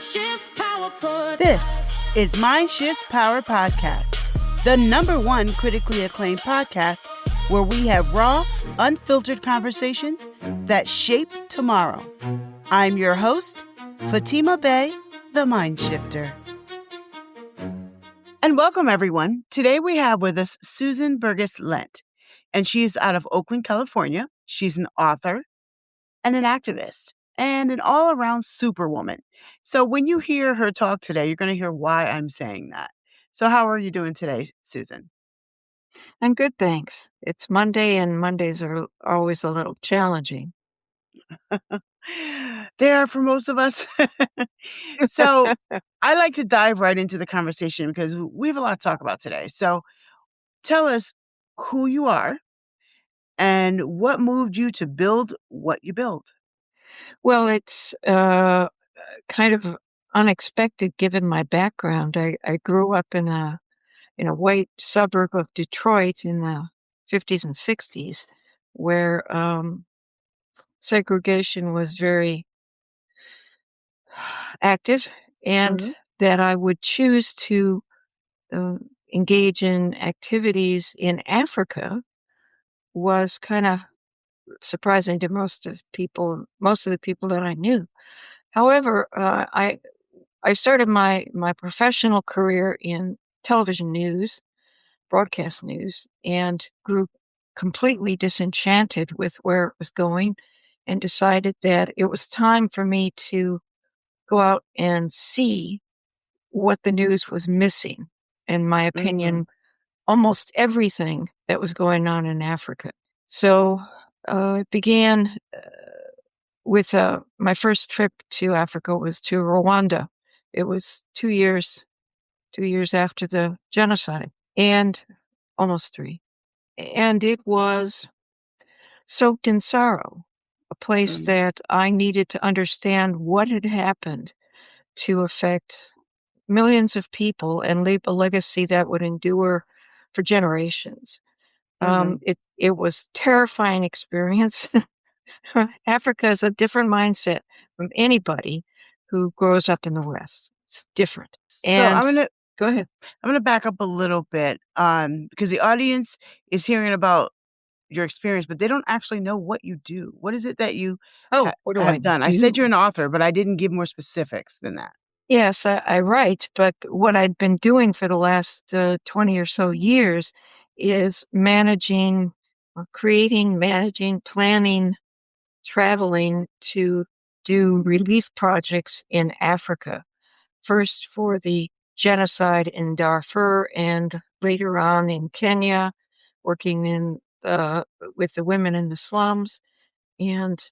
MindShift Power Pod. This is MindShift Power Podcast, the #1 critically acclaimed podcast where we have raw, unfiltered conversations that shape tomorrow. I'm your host, Fatima Bey The MindShifter. And welcome, everyone. Today we have with us Susan Burgess-Lent, and she is out of Oakland, California. She's an author and an activist and an all-around superwoman. So when you hear her talk today, you're going to hear why I'm saying that. So how are you doing today, Susan? I'm good, thanks. It's Monday, and Mondays are always a little challenging. They are for most of us. So I like to dive right into the conversation because we have a lot to talk about today. So tell us who you are and what moved you to build what you build. Well, it's kind of unexpected given my background. I grew up in a white suburb of Detroit in the 50s and 60s, where segregation was very active, and that I would choose to engage in activities in Africa was kind of surprising to most of the people that I knew. However, I started my professional career in television news, broadcast news, and grew completely disenchanted with where it was going, and decided that it was time for me to go out and see what the news was missing. In my opinion, almost everything that was going on in Africa. So it began with my first trip to Africa was to Rwanda. It was 2 years after the genocide, and almost 3. And it was soaked in sorrow, a place that I needed to understand what had happened to affect millions of people and leave a legacy that would endure for generations. It was terrifying experience. Africa is a different mindset from anybody who grows up in the West. It's different. And go ahead. I'm gonna back up a little bit because the audience is hearing about your experience, but they don't actually know what you do. What is it that you what do I have done? do? I said you're an author, but I didn't give more specifics than that. Yes, I write, but what I'd been doing for the last 20 or so years is managing, planning, traveling to do relief projects in Africa. First for the genocide in Darfur, and later on in Kenya, working with the women in the slums. And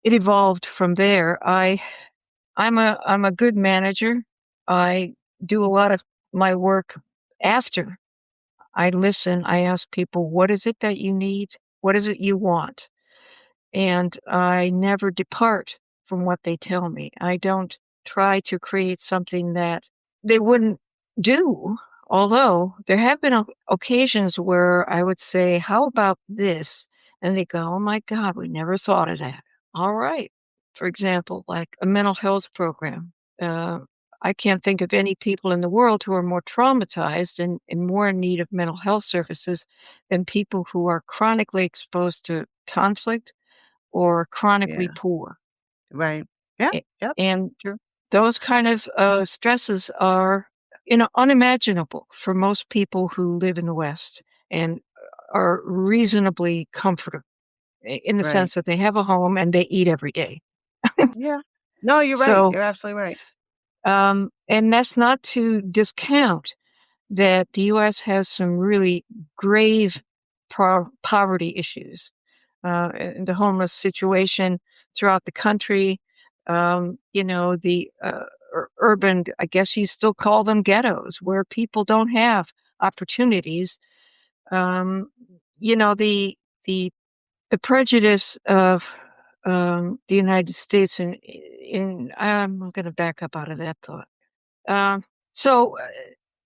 it evolved from there. I'm a good manager. I do a lot of my work after I listen. I ask people, what is it that you need? What is it you want? And I never depart from what they tell me. I don't try to create something that they wouldn't do, although there have been occasions where I would say, how about this? And they go, oh my God, we never thought of that. All right. For example, like a mental health program. I can't think of any people in the world who are more traumatized and more in need of mental health services than people who are chronically exposed to conflict or chronically poor. Right. Yeah. Yep. And true. Those kind of stresses are unimaginable for most people who live in the West and are reasonably comfortable in the sense that they have a home and they eat every day. Yeah. No, you're right. You're absolutely right. And that's not to discount that the U.S. has some really grave poverty issues. The homeless situation throughout the country, the urban, I guess you still call them ghettos, where people don't have opportunities. The prejudice of the United States I'm going to back up out of that thought. So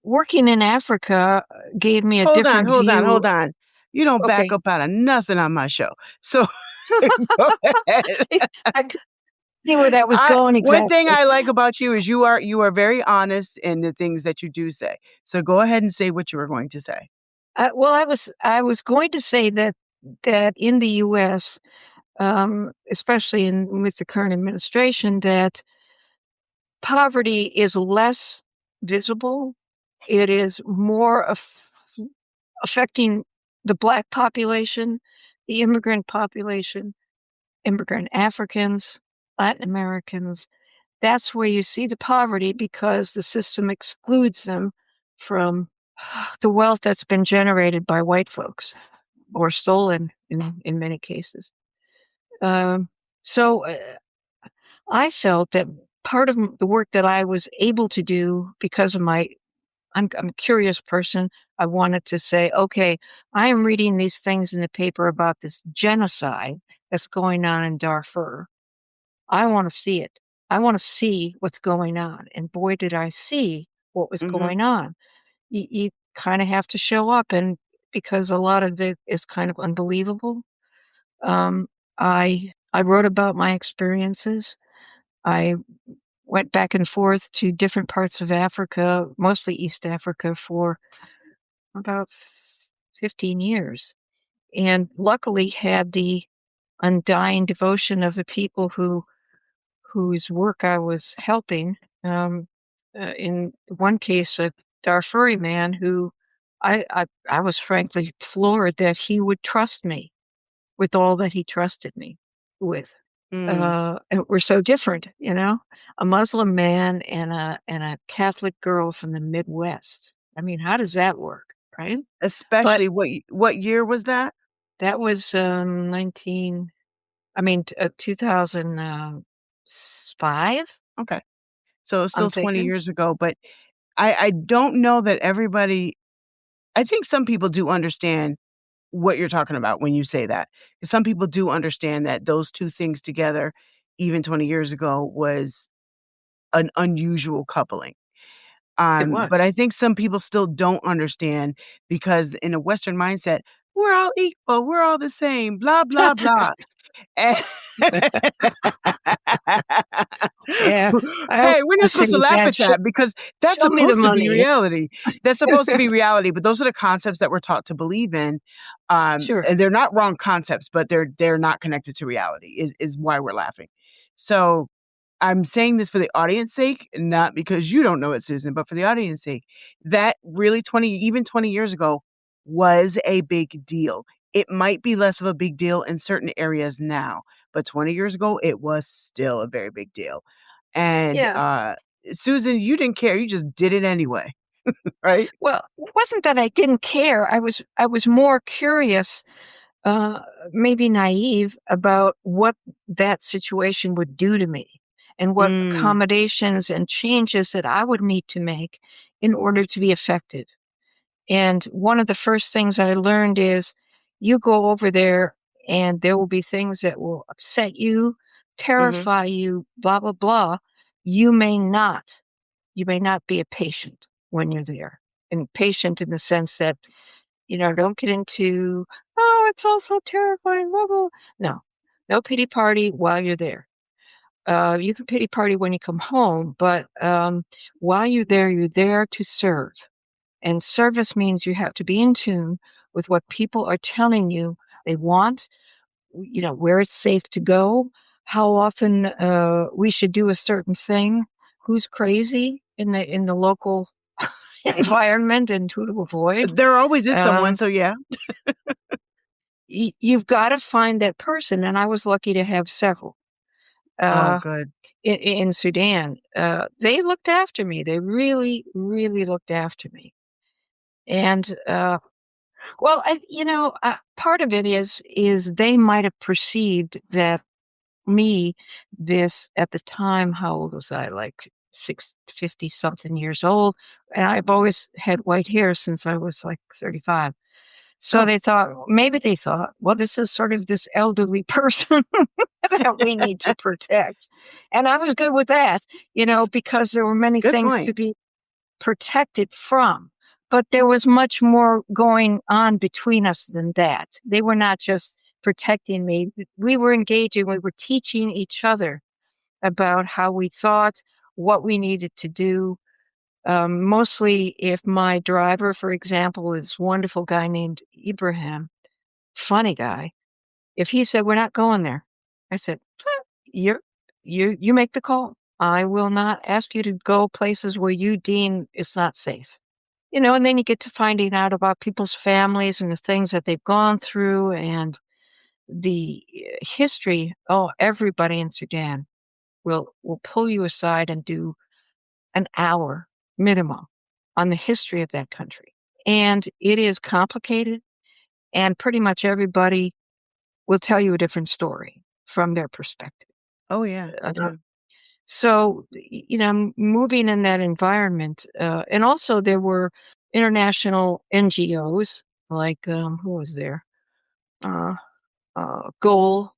working in Africa gave me a different view. Hold on. You don't back up out of nothing on my show. So go ahead. see where that was going One thing exactly. I like about you is you are very honest in the things that you do say. So go ahead and say what you were going to say. Well, I was going to say that in the U.S., especially with the current administration, that poverty is less visible. It is more affecting the Black population, the immigrant population, immigrant Africans, Latin Americans. That's where you see the poverty because the system excludes them from the wealth that's been generated by white folks or stolen in many cases. Um, so I felt that part of the work that I was able to do because of I'm a curious person. I wanted to say, okay, I am reading these things in the paper about this genocide that's going on in Darfur. I want to see it. I want to see what's going on. And boy, did I see what was Mhm. going on. You kind of have to show up, and because a lot of it is kind of unbelievable. Um, I wrote about my experiences. I went back and forth to different parts of Africa, mostly East Africa, for about 15 years, and luckily had the undying devotion of the people whose work I was helping. In one case, a Darfuri man who I was frankly floored that he would trust me with all that he trusted me with. Mm. And we're so different, a Muslim man and a Catholic girl from the Midwest. I mean, how does that work, right? But Especially what year was that? that was 2005. Okay. So it's I'm still 20 thinking. years ago, but I don't know that everybody. I think some people do understand what you're talking about when you say that. 'Cause some people do understand that those two things together, even 20 years ago, was an unusual coupling. It But was. I think some people still don't understand because in a Western mindset, we're all equal, we're all the same, blah, blah, blah. And Yeah. I hey, we're not always supposed to say, laugh Dad, at that because that's show me the supposed to be money. reality. That's supposed to be reality, but those are the concepts that we're taught to believe in. Sure. And they're not wrong concepts, but they're not connected to reality is why we're laughing. So I'm saying this for the audience sake, not because you don't know it, Susan, but for the audience sake. That really 20 years ago was a big deal. It might be less of a big deal in certain areas now, but 20 years ago, it was still a very big deal. And Yeah. Susan, you didn't care. You just did it anyway, right? Well, it wasn't that I didn't care. I was more curious, uh, maybe naive about what that situation would do to me and what Mm, accommodations and changes that I would need to make in order to be effective. And one of the first things I learned is you go over there and there will be things that will upset you, mhm. terrify you, blah, blah, blah. You may not. You may not be a patient when you're there. And patient in the sense that, don't get into, oh, it's all so terrifying, blah, blah. No, no pity party while you're there. You can pity party when you come home, but while you're there to serve. And service means you have to be in tune with what people are telling you they want, where it's safe to go, how often we should do a certain thing, who's crazy in the local environment and who to avoid. There always is someone, Um, so yeah. you've got to find that person, and I was lucky to have several. Oh, Uh, good. in Sudan, they looked after me. They really, really looked after me. And well, part of it is they might have perceived that me, this at the time, how old was I? Like 50 something years old, and I've always had white hair since I was like 35. So Oh. maybe they thought, well, this is sort of this elderly person that we need to protect, and I was good with that, because there were many Good things to point. be protected from. But there was much more going on between us than that. They were not just protecting me. We were engaging, we were teaching each other about how we thought, what we needed to do. Mostly if my driver, for example, is a wonderful guy named Ibrahim, funny guy. If he said, we're not going there, I said, you make the call. I will not ask you to go places where you deem it's not safe. And then you get to finding out about people's families and the things that they've gone through and the history. Oh, everybody in Sudan will pull you aside and do an hour minimum on the history of that country. And it is complicated, and pretty much everybody will tell you a different story from their perspective. Oh, yeah. So, moving in that environment, and also there were international NGOs, like, who was there? Goal,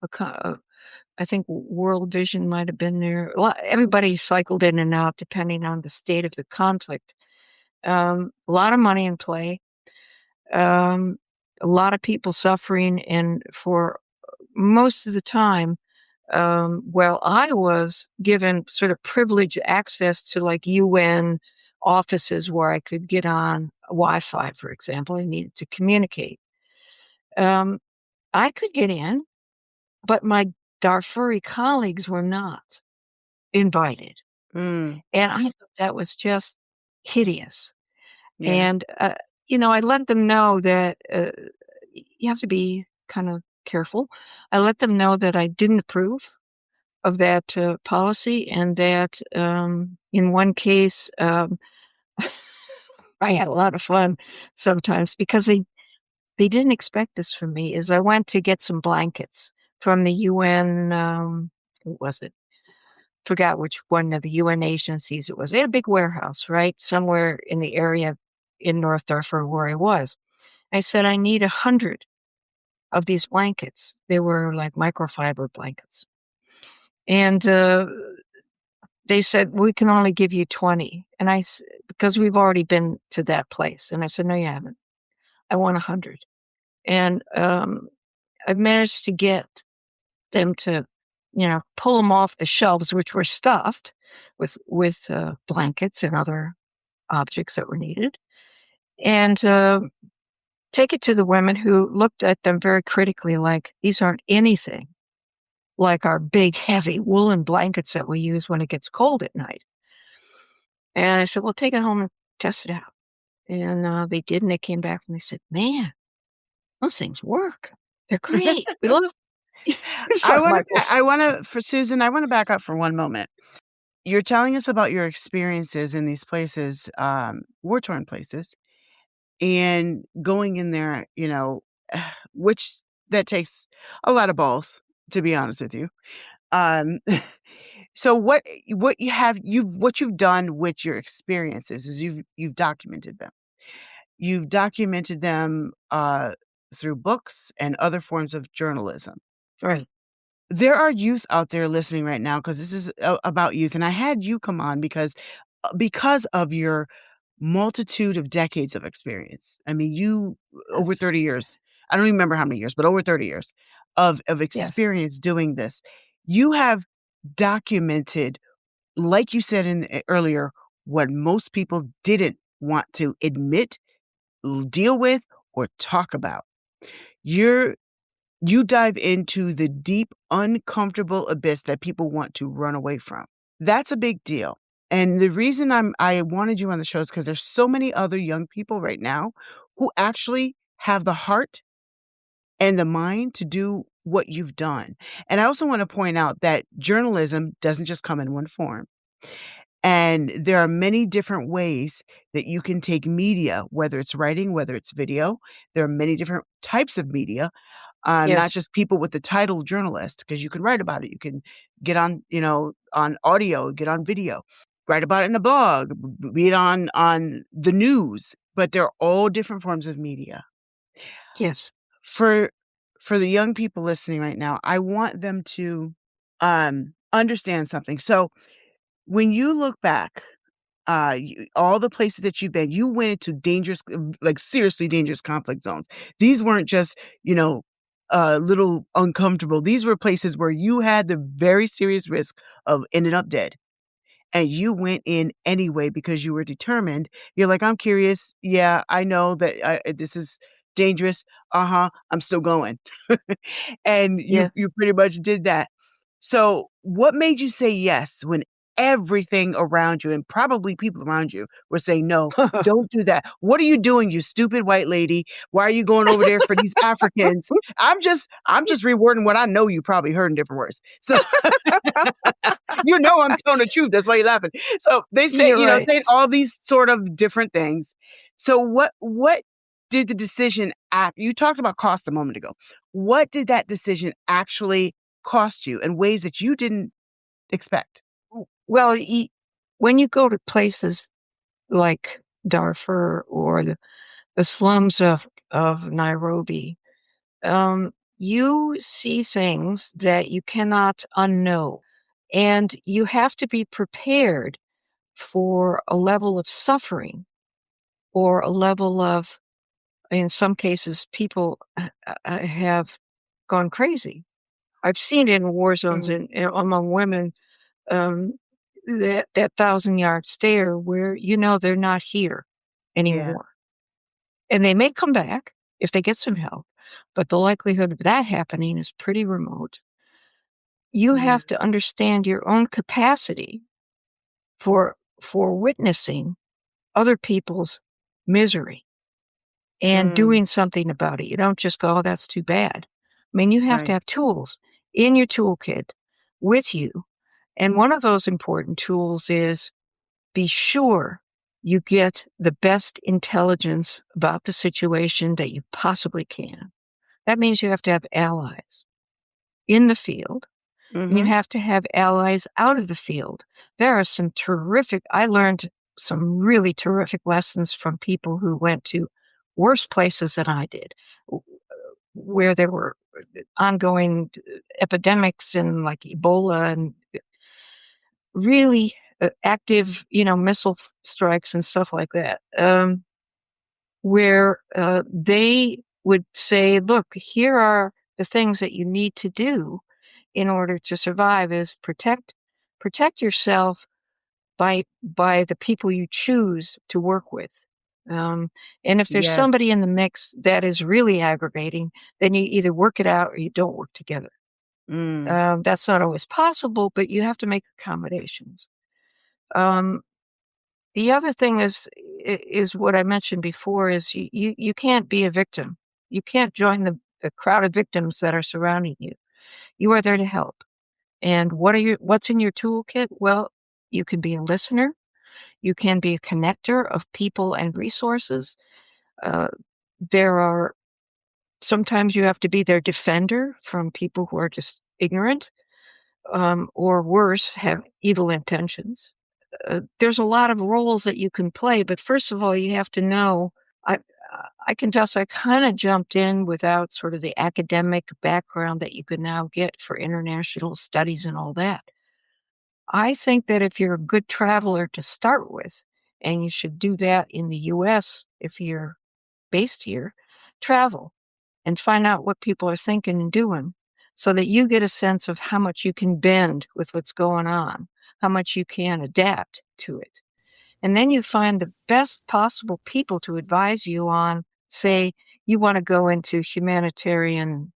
I think World Vision might have been there. Everybody cycled in and out depending on the state of the conflict. A lot of money in play, a lot of people suffering, and for most of the time, well, I was given sort of privileged access to like UN offices where I could get on Wi-Fi, for example. I needed to communicate. I could get in, but my Darfuri colleagues were not invited. And I thought that was just hideous. Yeah. And, I let them know that you have to be kind of careful. I let them know that I didn't approve of that policy, and that in one case, I had a lot of fun sometimes because they didn't expect this from me. As I went to get some blankets from the UN, what was it? Forgot which one of the UN agencies it was. They had a big warehouse, right? Somewhere in the area in North Darfur where I was. I said, I need 100 of these blankets. They were like microfiber blankets. And they said, we can only give you 20. And because we've already been to that place. And I said, no, you haven't. I want 100. And I've managed to get them to, pull them off the shelves, which were stuffed with blankets and other objects that were needed, and take it to the women, who looked at them very critically, like, these aren't anything like our big, heavy woolen blankets that we use when it gets cold at night. And I said, well, take it home and test it out. And they did, and they came back and they said, man, those things work. They're great. We love for Susan, I want to back up for one moment. You're telling us about your experiences in these places, war-torn places, and going in there, which that takes a lot of balls, to be honest with you. So what you've done with your experiences is you've documented them. You've documented them through books and other forms of journalism. Right. There are youth out there listening right now, because this is about youth. And I had you come on because of your multitude of decades of experience. I mean, over 30 years. I don't even remember how many years, but over 30 years of experience doing this. You have documented, like you said earlier, what most people didn't want to admit, deal with, or talk about. You dive into the deep, uncomfortable abyss that people want to run away from. That's a big deal. And the reason I wanted you on the show is because there's so many other young people right now who actually have the heart and the mind to do what you've done. And I also want to point out that journalism doesn't just come in one form. And there are many different ways that you can take media, whether it's writing, whether it's video. There are many different types of media. Not just people with the title journalist, because you can write about it. You can get on, on audio, get on video, write about it in a blog, be it on the news, but they're all different forms of media. Yes. For the young people listening right now, I want them to understand something. So when you look back, all the places that you've been, you went into dangerous, like seriously dangerous conflict zones. These weren't just, a little uncomfortable. These were places where you had the very serious risk of ending up dead. And you went in anyway because you were determined. You're like, I'm curious. Yeah, I know that this is dangerous. I'm still going. And Yeah. you pretty much did that. So what made you say yes when everything around you and probably people around you were saying, no, don't do that. What are you doing, you stupid white lady? Why are you going over there for these Africans? I'm just rewording what I know you probably heard in different words. So I'm telling the truth. That's why you're laughing. So they say, You're right. saying all these sort of different things. So what did the decision act? You talked about cost a moment ago. What did that decision actually cost you in ways that you didn't expect? Well, when you go to places like Darfur or the slums of Nairobi, you see things that you cannot unknow. And you have to be prepared for a level of suffering or a level of, in some cases, people have gone crazy. I've seen it in war zones Mm, among women, um, that 1,000-yard stare where they're not here yeah. anymore. And they may come back if they get some help, but the likelihood of that happening is pretty remote. You Yeah. have to understand your own capacity for witnessing other people's misery and Mm, doing something about it. You don't just go, "Oh, that's too bad." I mean, you have to right. have tools in your toolkit with you. And one of those important tools is be sure you get the best intelligence about the situation that you possibly can. That means you have to have allies in the field, and you Mm-hmm. have to have allies out of the field. There are I learned some really terrific lessons from people who went to worse places than I did, where there were ongoing epidemics and like Ebola and really active, missile strikes and stuff like that, where they would say, look, here are the things that you need to do in order to survive is protect yourself by the people you choose to work with. And if there's Yes. somebody in the mix that is really aggravating, then you either work it out or you don't work together. Mm, That's not always possible, but you have to make accommodations. Um, the other thing is what I mentioned before is you can't be a victim. You can't join the crowd of victims that are surrounding you. You are there to help. And what's in your toolkit? Well, you can be a listener. You can be a connector of people and resources. Uh, there are sometimes you have to be their defender from people who are just ignorant, or worse, have evil intentions. There's a lot of roles that you can play, but first of all, you have to know. I I confess I kind of jumped in without sort of the academic background that you can now get for international studies and all that. I think that if you're a good traveler to start with, and you should do that in the US if you're based here, travel and find out what people are thinking and doing so that you get a sense of how much you can bend with what's going on, how much you can adapt to it. And then you find the best possible people to advise you on, say, you want to go into humanitarian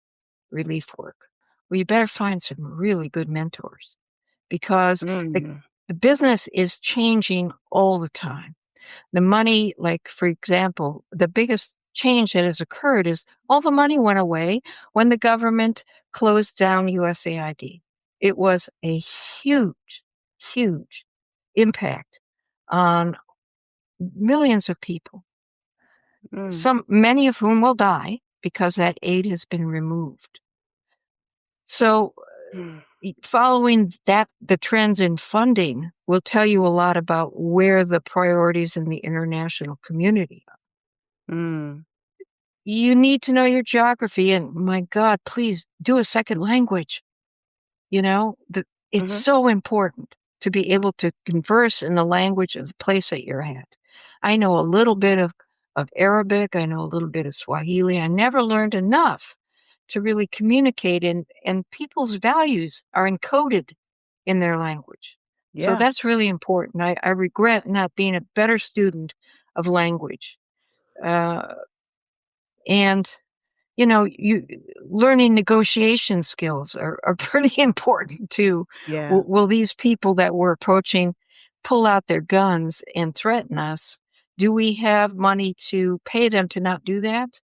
relief work. Well, you better find some really good mentors because the, mm, the business is changing all the time. The money, like, for example, the biggest change that has occurred is all the money went away when the government closed down USAID. It was a huge, huge impact on millions of people, mm, many of whom will die because that aid has been removed. So mm, following that, the trends in funding will tell you a lot about where the priorities in the international community are. mm, You need to know your geography, and my God, please do a second language. It's mhm, so important to be able to converse in the language of the place that you're at. I know a little bit of Arabic. I know a little bit of Swahili. I never learned enough to really communicate, and people's values are encoded in their language. So Yeah. that's really important. I regret not being a better student of language. And you learning negotiation skills are pretty important too. Yeah. Will these people that we're approaching pull out their guns and threaten us? Do we have money to pay them to not do that?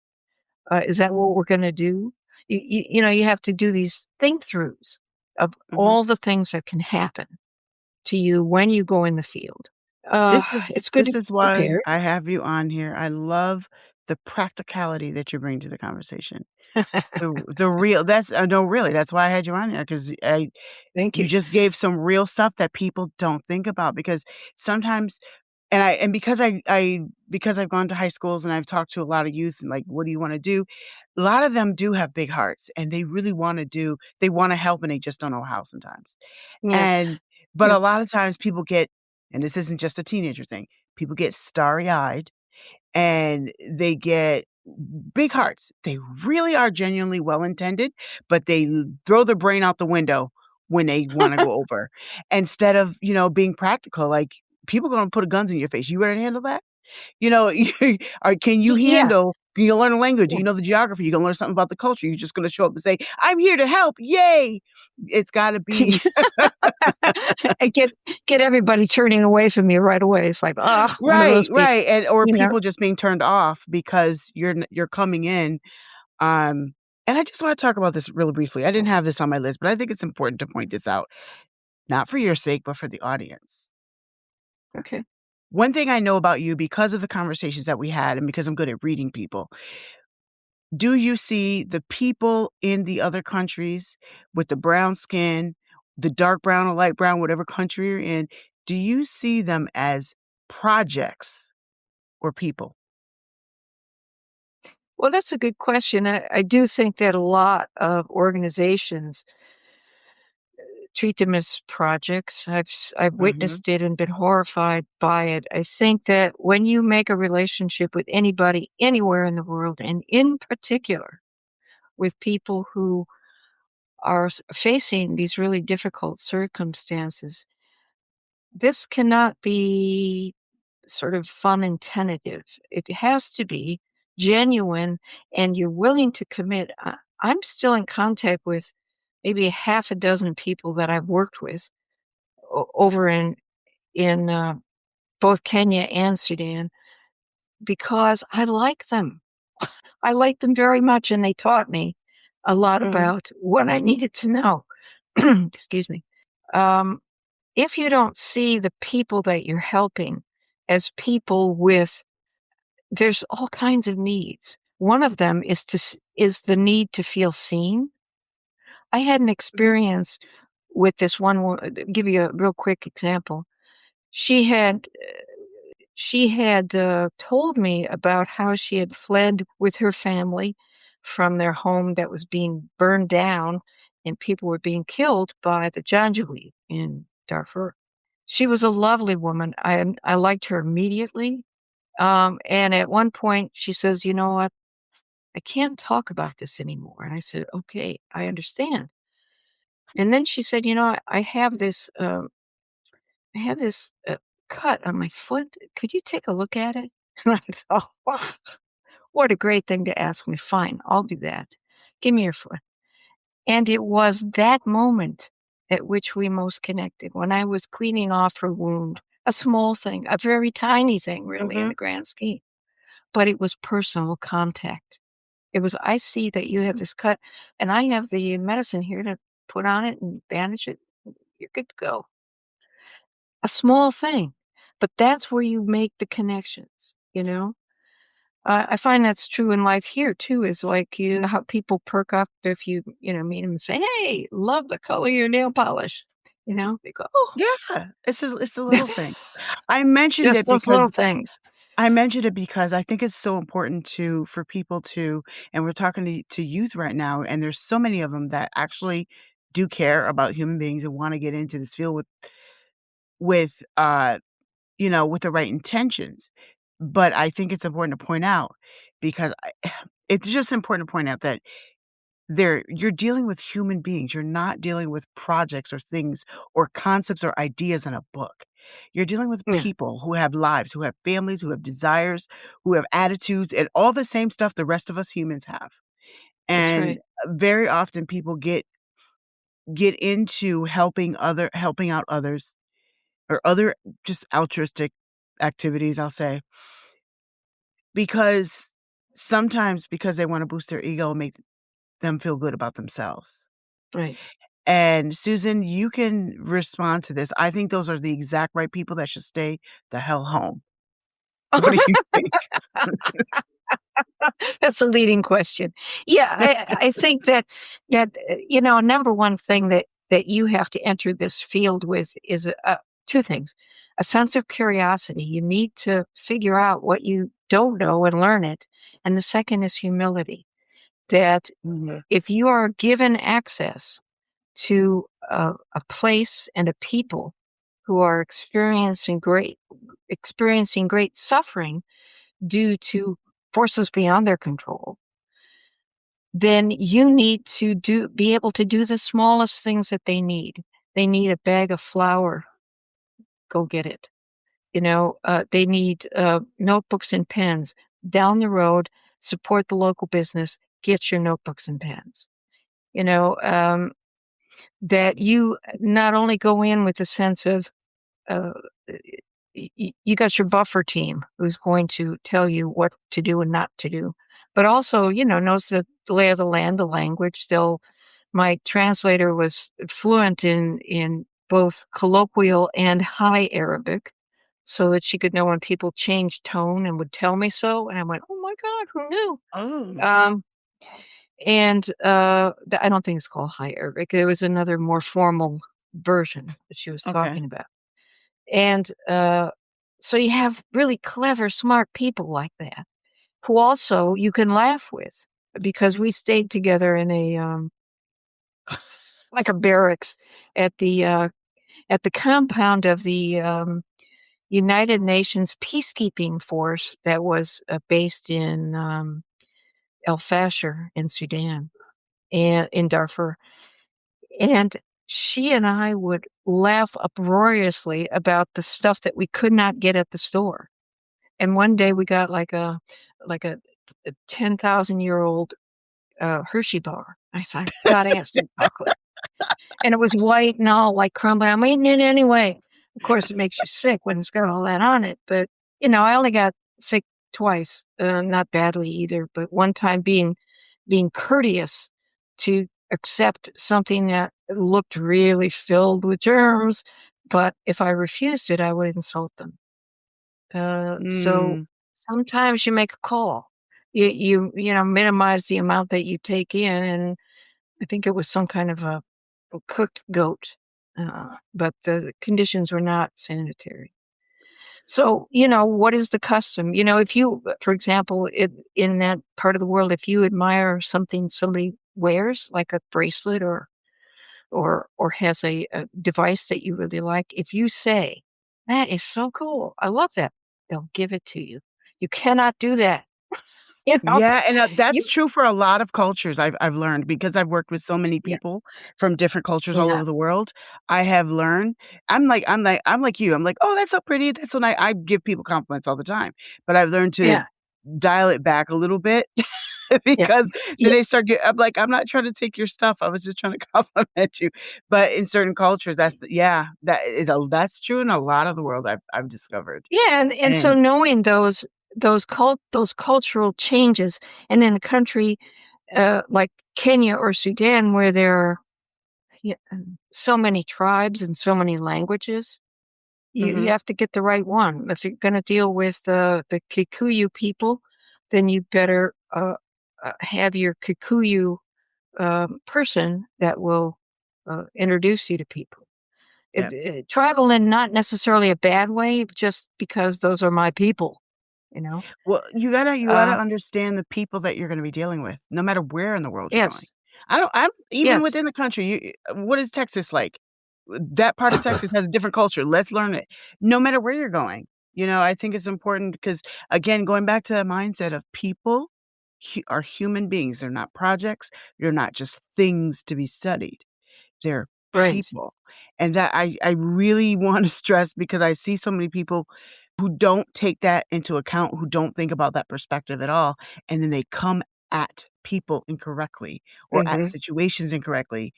Is that what we're going to do? You have to do these think-throughs of Mhm. all the things that can happen to you when you go in the field. This is It's good to this be is why prepared. I have you on here. I love the practicality that you bring to the conversation. The real that's no, really, that's why I had you on there 'cause Thank you. you just gave some real stuff that people don't think about because sometimes and because I've gone to high schools and I've talked to a lot of youth and like, "What do you wanna do?" A lot of them do have big hearts and they really they wanna help and they just don't know how sometimes. Yeah. And but Yeah. a lot of times people get and this isn't just a teenager thing, people get starry-eyed and they get big hearts. They really are genuinely well-intended, but they throw their brain out the window when they wanna go over. Instead of, being practical, like, people gonna put guns in your face. You ready to handle that? You know, or Yeah. can you learn a language? Do Yeah. you know the geography? You gonna learn something about the culture. You're just gonna show up and say, "I'm here to help. Yay." It's gotta be I get everybody turning away from me right away. It's like, one of right, those people, right, and or you know? people just being turned off because you're coming in. And I just wanna talk about this really briefly. I didn't have this on my list, but I think it's important to point this out, not for your sake, but for the audience. Okay. One thing I know about you because of the conversations that we had and because I'm good at reading people, do you see the people in the other countries with the brown skin, the dark brown or light brown, whatever country you're in, do you see them as projects or people? Well, that's a good question. I do think that a lot of organizations treat them as projects. I've Mhm, witnessed it and been horrified by it. I think that when you make a relationship with anybody anywhere in the world, and in particular with people who are facing these really difficult circumstances, this cannot be sort of fun and tentative. It has to be genuine and you're willing to commit. I'm still in contact with maybe a half a dozen people that I've worked with over in both Kenya and Sudan because I like them. I like them very much, and they taught me a lot mhm, about what I needed to know. Excuse me. Um, if you don't see the people that you're helping as people with there's all kinds of needs. One of them is the need to feel seen. I had an mhm, experience with this one give you a real quick example. She had told me about how she had fled with her family from their home that was being burned down and people were being killed by the Janjaweed in Darfur. She was a lovely woman. I liked her immediately. And at one point she says, "You know what? I can't talk about this anymore." And I said, "Okay, I understand." And then she said, I have this cut on my foot. Could you take a look at it?" And I thought, wow, what a great thing to ask me. Fine, I'll do that. Give me your foot. And it was that moment at which we most connected when I was cleaning off her wound, a small thing, a very tiny thing, really, in mhm. the grand scheme. But it was personal contact. It was, I see that you have this cut, and I have the medicine here to put on it and bandage it. You're good to go. A small thing, but that's where you make the connections. I find that's true in life here too, is like, you know how people perk up if you meet them and say, "Hey, love the color of your nail polish." They go, "Oh." Yeah, it's the little thing. I mentioned Just it those little because things. I think it's so important for people to and we're talking to youth right now, and there's so many of them that actually do care about human beings and wanna get into this field with, with the right intentions. But I think it's important to point out because it's just important to point out that you're dealing with human beings. You're not dealing with projects or things or concepts or ideas in a book. You're dealing with Yeah, people who have lives, who have families, who have desires, who have attitudes, and all the same stuff the rest of us humans have. that's And right. very often people get into helping out others or other just altruistic activities, I'll say, because sometimes because they want to boost their ego and make them feel good about themselves. Right. And Susan, you can respond to this. I think those are the exact right people that should stay the hell home. What do you think? That's a leading question. Yeah, I think that number one thing that you have to enter this field with is two things: a sense of curiosity. You need to figure out what you don't know and learn it, and the second is humility. That Mhm. if you are given access to a place and a people who are experiencing great suffering due to forces beyond their control, then you need to be able to do the smallest things that they need. They need a bag of flour, go get it. They need notebooks and pens. Down the road, support the local business, get your notebooks and pens. You know, that you not only go in with a sense of uh, you got your buffer team who's going to tell you what to do and not to do, but also, knows the lay of the land, the language. My translator was fluent in both colloquial and high Arabic so that she could know when people changed tone and would tell me so. And I went, oh my God, who knew? Oh, Um, and I don't think it's called high Arabic. There was another more formal version that she was okay. talking about. And so you have really clever, smart people like that who also you can laugh with because we stayed together in a like a barracks at the compound of the United Nations peacekeeping force that was based in El Fasher in Sudan and in Darfur. And she and I would laugh uproariously about the stuff that we could not get at the store. And one day we got like a 10,000-year-old Hershey bar. I said, I gotta have some chocolate. And it was white and all like crumbly. I'm eating it anyway. Of course, it makes you sick when it's got all that on it. But, I only got sick twice, not badly either, but one time being courteous to accept something that looked really filled with germs. But if I refused it, I would insult them. So Mm, sometimes you make a call. You minimize the amount that you take in, and I think it was some kind of a cooked goat, but the conditions were not sanitary. So, what is the custom? If you, for example, in that part of the world, if you admire something somebody wears, like a bracelet or has a device that you really like, if you say, that is so cool, I love that, they'll give it to you. You cannot do that. You know, yeah, and, you, that's true for a lot of cultures I've learned because I've worked with so many yeah, people from different cultures all yeah, over the world. I have learned I'm like you. I'm like, "Oh, that's so pretty. That's so nice." I give people compliments all the time, but I've learned to yeah, dial it back a little bit yeah, because then yeah. they start get I'm like, "I'm not trying to take your stuff. I was just trying to compliment you." But in certain cultures, that's true in a lot of the world I've discovered. Yeah, and so And knowing those cultural changes, and in a country like Kenya or Sudan, where there are so many tribes and so many languages, you mhm, have to get the right one. If you're going to deal with the Kikuyu people, then you better have your Kikuyu person that will introduce you to people. yeah. Tribal in not necessarily a bad way, just because those are my people, you know? Well, you gotta Uh, understand the people that you're gonna be dealing with, no matter where in the world you're going. yes, I don't even yes, within the country, what is Texas like? That part of Texas has a different culture, let's learn it. No matter where you're going, I think it's important because, again, going back to that mindset of people, are human beings. They're not projects. They're not just things to be studied. They're Right. people. And that I really want to stress, because I see so many people who don't take that into account, who don't think about that perspective at all. And then they come at people incorrectly or at Mm-hmm. situations incorrectly,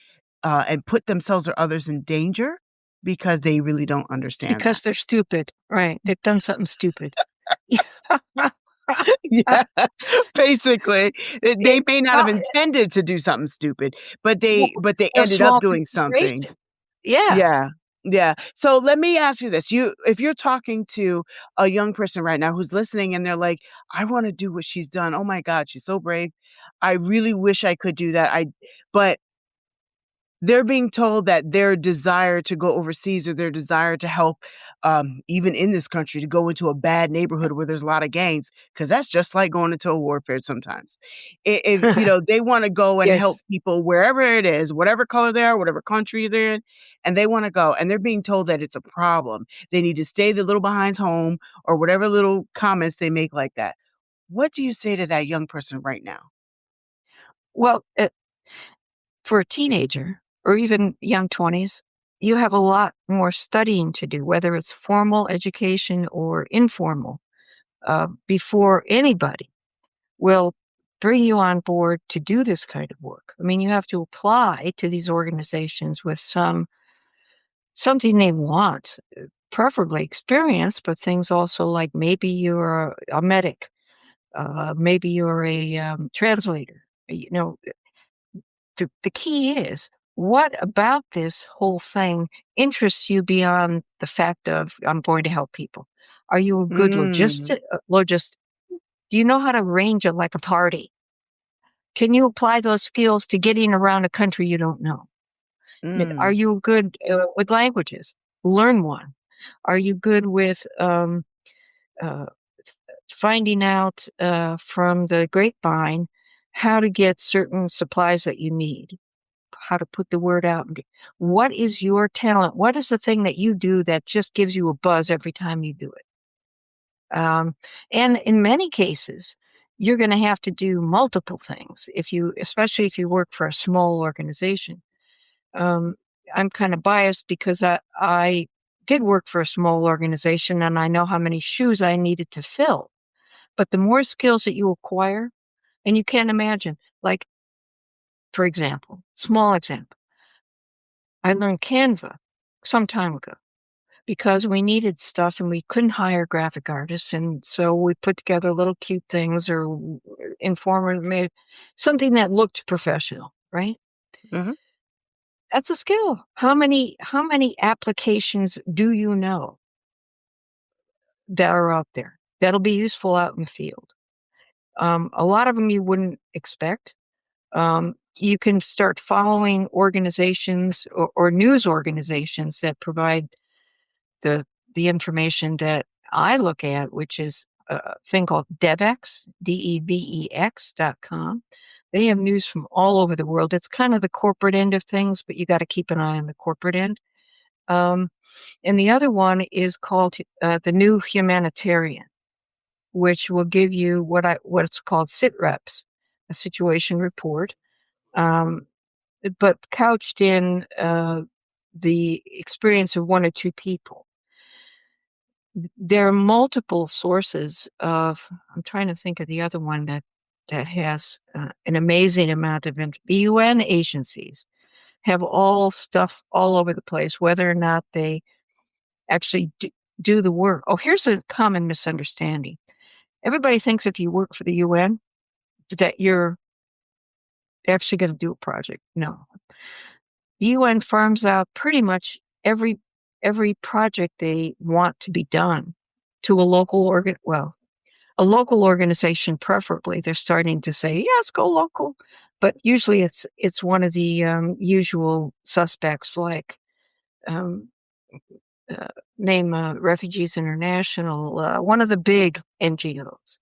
and put themselves or others in danger because they really don't understand that. Because they're stupid. Right. They've done something stupid. Yeah, basically, It, they may not have well, intended to do something stupid, but well, they a ended up small doing something. consideration. Yeah. Yeah. Yeah. So let me ask you this. If you're talking to a young person right now who's listening and they're like, I want to do what she's done. Oh my God, she's so brave. I really wish I could do that. But they're being told that their desire to go overseas or their desire to help, even in this country, to go into a bad neighborhood where there's a lot of gangs, because that's just like going into a warfare sometimes. If they want to go and help Yes. people wherever it is, whatever color they are, whatever country they're in, and they want to go, and they're being told that it's a problem. They need to stay the little behinds home, or whatever little comments they make like that. What do you say to that young person right now? Well, for a teenager or even young 20s, you have a lot more studying to do, whether it's formal education or informal, before anybody will bring you on board to do this kind of work. I mean, you have to apply to these organizations with something they want, preferably experience, but things also like maybe you're a medic, maybe you're a translator. The key is, what about this whole thing interests you beyond the fact of I'm going to help people? Are you a good Mm, logist? Do you know how to arrange like a party? Can you apply those skills to getting around a country you don't know? Are mm, you good with languages? Learn one. Are you good with uh, finding out from the grapevine how to get certain supplies that you need? How to put the word out. What is your talent? What is the thing that you do that just gives you a buzz every time you do it? And in many cases, you're going to have to do multiple things especially if you work for a small organization. Um, I'm kind of biased because I did work for a small organization and I know how many shoes I needed to fill. But the more skills that you acquire, and you can't imagine, like, for example, small example, I learned Canva some time ago because we needed stuff and we couldn't hire graphic artists. And so we put together little cute things or made something that looked professional, right? mhm, That's a skill. How many applications do you know that are out there that'll be useful out in the field? A lot of them you wouldn't expect. You can start following organizations or news organizations that provide the the information that I look at, which is a thing called DevEx, DEVEX.com. They have news from all over the world. It's kind of the corporate end of things, but you got to keep an eye on the corporate end. Um, and the other one is called the New Humanitarian, which will give you what's called SITREPs, a situation report, um, but couched in the experience of one or two people. There are multiple sources of. I'm trying to think of the other one that has an amazing amount of the UN agencies have all stuff all over the place, whether or not they actually do the work. Oh, here's a common misunderstanding. Everybody thinks if you work for the UN that you're actually going to do a project. No, the UN farms out pretty much every project they want to be done to a local organization, preferably. They're starting to say, yes, go local. But usually it's one of the usual suspects like um, uh, name Refugees International, one of the big NGOs.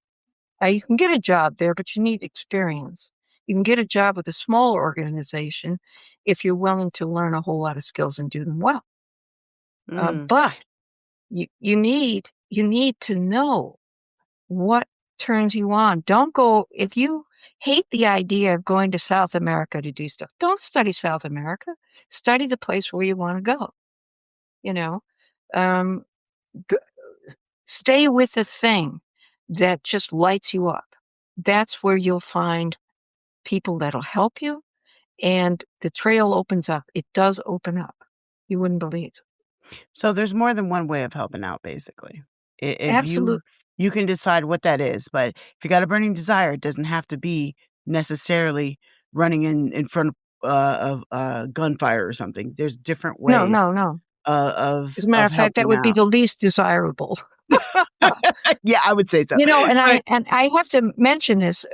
You can get a job there, but you need experience. You can get a job with a small organization if you're willing to learn a whole lot of skills and do them well. mm. But you need to know what turns you on. Don't go if you hate the idea of going to South America to do stuff. Don't study South America. Study the place where you want to go. You know, um, g- stay with the thing that just lights you up. That's where you'll find people that'll help you, and the trail opens up. It does open up. You wouldn't believe. So there's more than one way of helping out, basically. If Absolute. you can decide what that is, but if you got a burning desire, it doesn't have to be necessarily running in front of gunfire or something. There's different No, ways no, no. As a matter of of fact, that helping would be out. the least desirable. Yeah, I would say so. And But I have to mention this.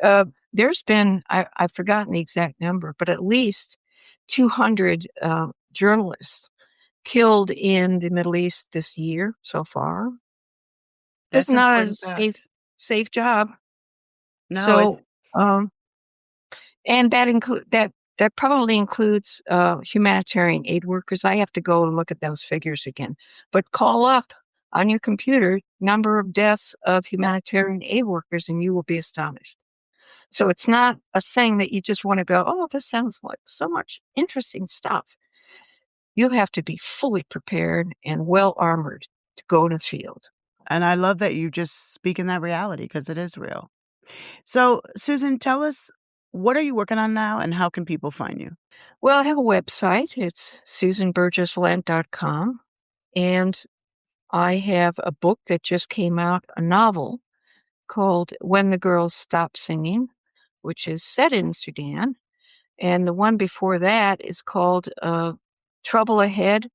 There's been I've forgotten the exact number, but at least 200 journalists killed in the Middle East this year so far. It's that's not a important fact. safe job. No, it's So, and that probably includes humanitarian aid workers. I have to go and look at those figures again. But call up on your computer number of deaths of humanitarian aid workers, and you will be astonished. So it's not a thing that you just want to go, oh, this sounds like so much interesting stuff. You have to be fully prepared and well armored to go in the field. and I love that you just speak in that reality because it is real. So, Susan, tell us, what are you working on now and how can people find you? Well, I have a website. It's susanburgess.lent.com. And I have a book that just came out, a novel called When the Girls Stop Singing, which is set in Sudan. And the one before that is called Trouble Ahead,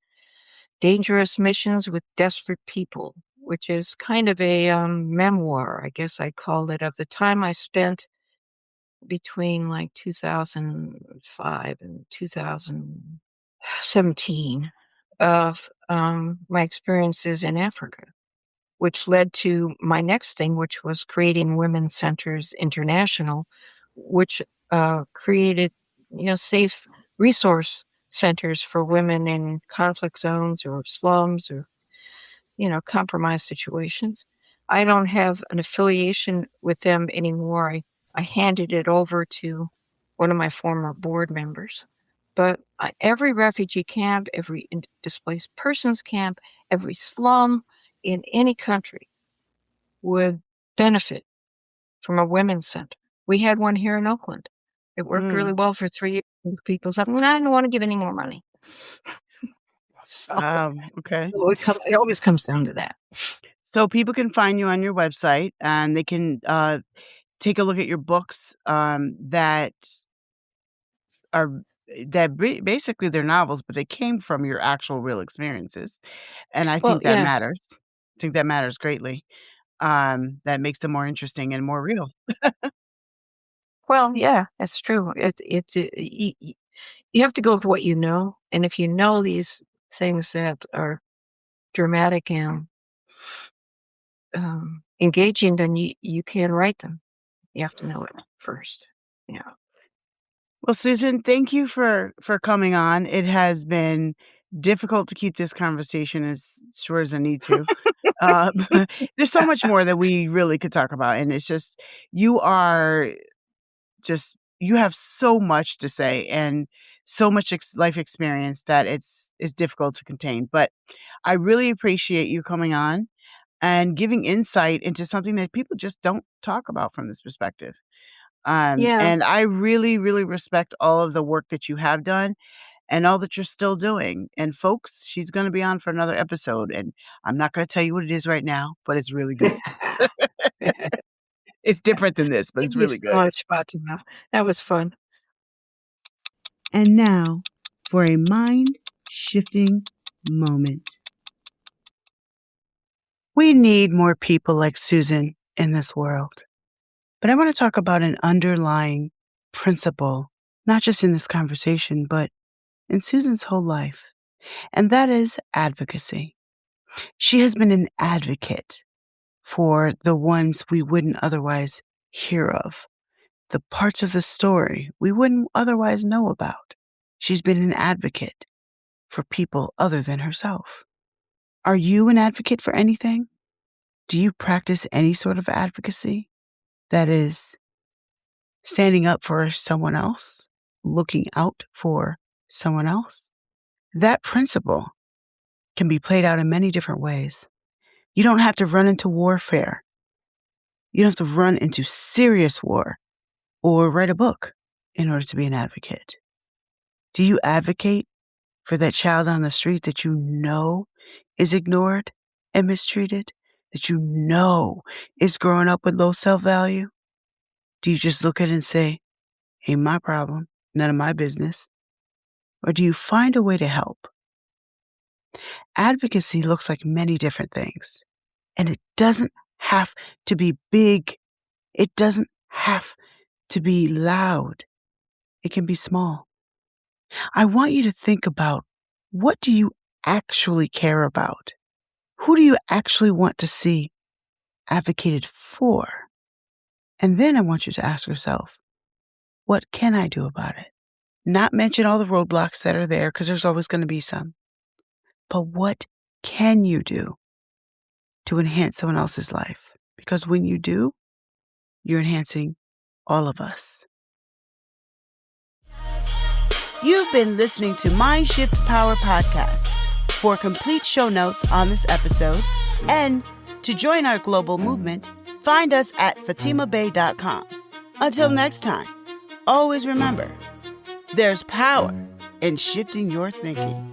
Dangerous Missions with Desperate People, which is kind of a memoir, I guess I called it, of the time I spent between like 2005 and 2017 of my experiences in Africa, which led to my next thing, which was creating Women's Centers International, which created, safe resource centers for women in conflict zones or slums or, compromised situations. I don't have an affiliation with them anymore. I handed it over to one of my former board members. But every refugee camp, every displaced persons camp, every slum in any country would benefit from a women's center. We had one here in Oakland. It worked really Mm, well for 3 years. People said, I don't want to give any more money. So okay. it always comes down to that. So people can find you on your website and they can take a look at your books that are basically they're novels, but they came from your actual real experiences. And I Well, think that yeah. matters. I think that matters greatly. That makes them more interesting and more real. Well, yeah, that's true. You have to go with what you know. And if you know these things that are dramatic and engaging, then you can write them. You have to know it first. Yeah. Well, Susan, thank you for coming on. It has been difficult to keep this conversation as short as I need to. Uh, there's so much more that we really could talk about, and it's just you are just you have so much to say and so much life experience that it's difficult to contain. But I really appreciate you coming on and giving insight into something that people just don't talk about from this perspective. Yeah. And I really, really respect all of the work that you have done and all that you're still doing. And folks, she's going to be on for another episode. And I'm not going to tell you what it is right now, but it's really good. It's different than this, but Thank it's you really so good. much, Fatima. That was fun. And now for a mind shifting moment. We need more people like Susan in this world. But I want to talk about an underlying principle, not just in this conversation, but in Susan's whole life. And that is advocacy. She has been an advocate for the ones we wouldn't otherwise hear of, the parts of the story we wouldn't otherwise know about. She's been an advocate for people other than herself. Are you an advocate for anything? Do you practice any sort of advocacy that is standing up for someone else, looking out for someone else. That principle can be played out in many different ways. You don't have to run into warfare. You don't have to run into serious war or write a book in order to be an advocate. Do you advocate for that child on the street that you know is ignored and mistreated, that you know is growing up with low self-value? Do you just look at it and say, ain't my problem, none of my business? Or do you find a way to help? Advocacy looks like many different things, and it doesn't have to be big. It doesn't have to be loud. It can be small. I want you to think about, what do you actually care about? Who do you actually want to see advocated for? And then I want you to ask yourself, what can I do about it? Not mention all the roadblocks that are there, because there's always going to be some. But what can you do to enhance someone else's life? Because when you do, you're enhancing all of us. You've been listening to MindShift Power Podcast. For complete show notes on this episode and to join our global movement, find us at fatimabey.com. Until next time, always remember, there's power in shifting your thinking.